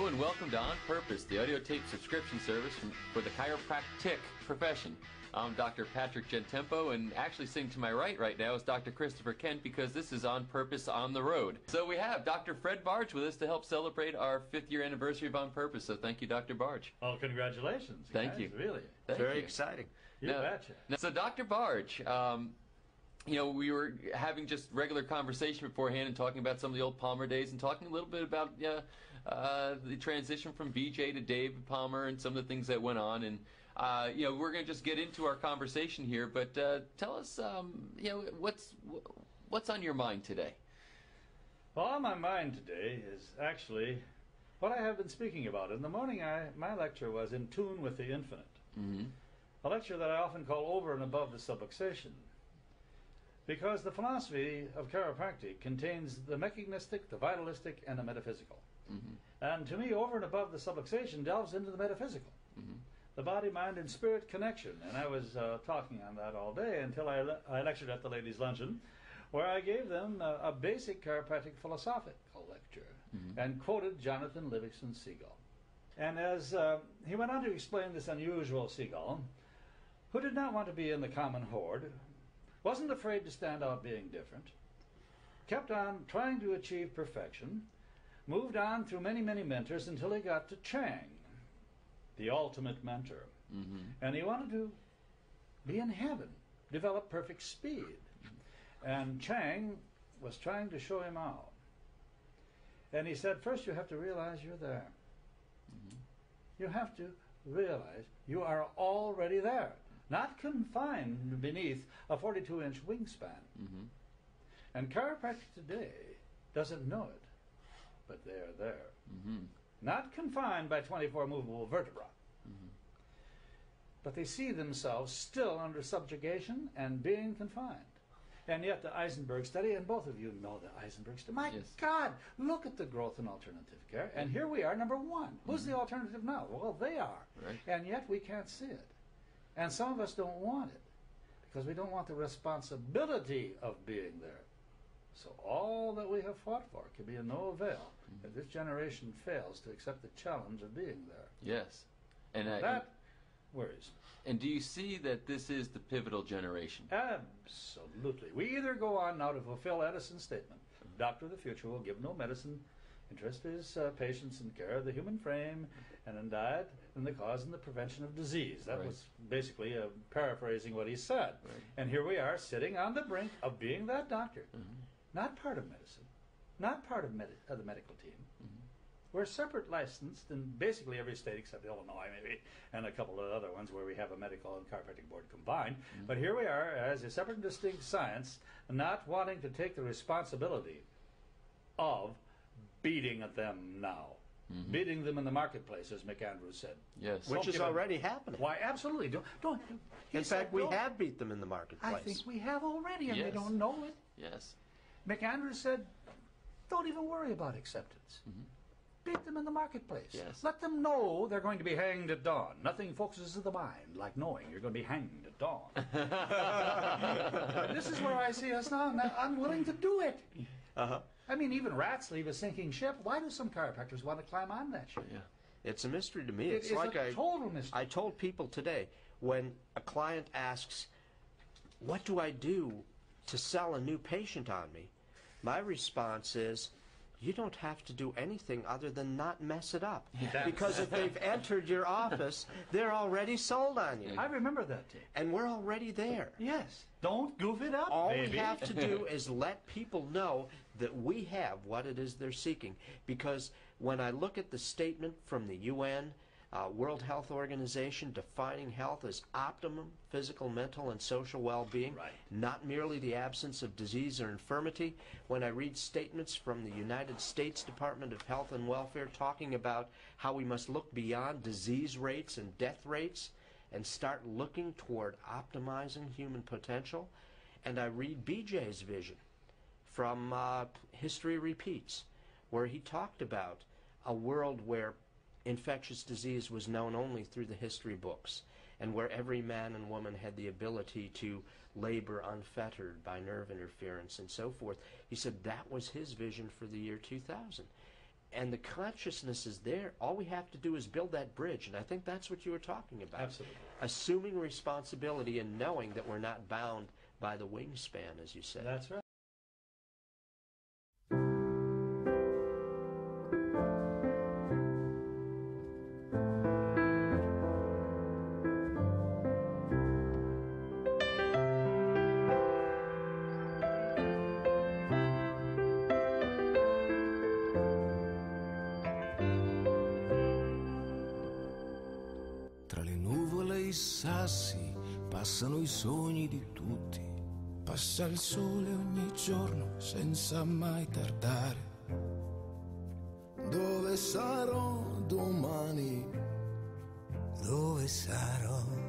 and welcome to On Purpose, the audio tape subscription service for the chiropractic profession. I'm Dr. Patrick Gentempo, and actually sitting to my right now is Dr. Christopher Kent, because this is On Purpose on the road. So we have Dr. Fred Barge with us to help celebrate our 5th year anniversary of On Purpose. So thank you, Dr. Barge. Oh, congratulations. Thank you. Really. Very exciting. You betcha. So Dr. Barge, you know, we were having just regular conversation beforehand and talking about some of the old Palmer days and talking a little bit about the transition from BJ to David Palmer and some of the things that went on. And, you know, we're going to just get into our conversation here, but tell us, you know, what's on your mind today? Well, on my mind today is actually what I have been speaking about. In the morning, my lecture was In Tune with the Infinite. Mm-hmm. A lecture that I often call Over and Above the Subluxation. Because the philosophy of chiropractic contains the mechanistic, the vitalistic, and the metaphysical. Mm-hmm. And to me, Over and Above the Subluxation delves into the metaphysical. Mm-hmm. The body, mind, and spirit connection. And I was talking on that all day until I lectured at the ladies' luncheon, where I gave them a basic chiropractic philosophical lecture, mm-hmm. and quoted Jonathan Livingston Seagull. And as he went on to explain this unusual seagull, who did not want to be in the common horde, wasn't afraid to stand out being different, kept on trying to achieve perfection, moved on through many, many mentors until he got to Chang, the ultimate mentor. Mm-hmm. And he wanted to be in heaven, develop perfect speed. And Chang was trying to show him how. And he said, first you have to realize you're there. Mm-hmm. You have to realize you are already there, not confined beneath a 42-inch wingspan. Mm-hmm. And chiropractic today doesn't know it, but they are there. Mm-hmm. Not confined by 24 movable vertebrae. Mm-hmm. But they see themselves still under subjugation and being confined. And yet the Eisenberg study, and both of you know the Eisenberg study, my Yes. God, look at the growth in alternative care. And here we are, number one. Who's the alternative now? Well, they are. Right. And yet we can't see it. And some of us don't want it, because we don't want the responsibility of being there. So all that we have fought for can be of no avail if this generation fails to accept the challenge of being there. Yes. And That worries. and do you see that this is the pivotal generation? Absolutely. We either go on now to fulfill Edison's statement, Doctor of the future will give no medicine, interest his patients in care of the human frame, and in diet, and the cause and the prevention of disease. That Right. was basically paraphrasing what he said. Right. And here we are sitting on the brink of being that doctor. Mm-hmm. Not part of medicine, not part of the medical team. Mm-hmm. We're separate licensed in basically every state except Illinois, maybe, and a couple of other ones where we have a medical and chiropractic board combined. Mm-hmm. But here we are as a separate and distinct science, not wanting to take the responsibility of beating at them now. Mm-hmm. Beating them in the marketplace, as McAndrews said. Yes. Which Don't is give 'em- already happening. Why, absolutely. Don't. He In said fact, we don't. have beat them in the marketplace. I think we have already, and they Yes. don't know it. Yes. McAndrews said, don't even worry about acceptance. Mm-hmm. Beat them in the marketplace. Yes. Let them know they're going to be hanged at dawn. Nothing focuses the mind like knowing you're going to be hanged at dawn. And this is where I see us now. I'm willing to do it. Uh-huh. I mean, even rats leave a sinking ship. Why do some chiropractors want to climb on that ship? Yeah. It's a mystery to me. It It's is like a total mystery. I told people today, when a client asks, what do I do to sell a new patient on me? My response is, you don't have to do anything other than not mess it up. Because if they've entered your office, they're already sold on you. I remember that tape. And we're already there. Yes. Don't goof it up, All baby. we have to do is let people know that we have what it is they're seeking. Because when I look at the statement from the UN, World Health Organization, defining health as optimum physical, mental, and social well-being, Right. not merely the absence of disease or infirmity. When I read statements from the United States Department of Health and Welfare talking about how we must look beyond disease rates and death rates and start looking toward optimizing human potential, and I read BJ's vision from History Repeats, where he talked about a world where infectious disease was known only through the history books, and where every man and woman had the ability to labor unfettered by nerve interference and so forth. He said that was his vision for the year 2000. And the consciousness is there. All we have to do is build that bridge. And I think that's what you were talking about. Absolutely. Assuming responsibility and knowing that we're not bound by the wingspan, as you said. That's right. Tra le nuvole e i sassi passano i sogni di tutti. Passa il sole ogni giorno senza mai tardare. Dove sarò domani? Dove sarò?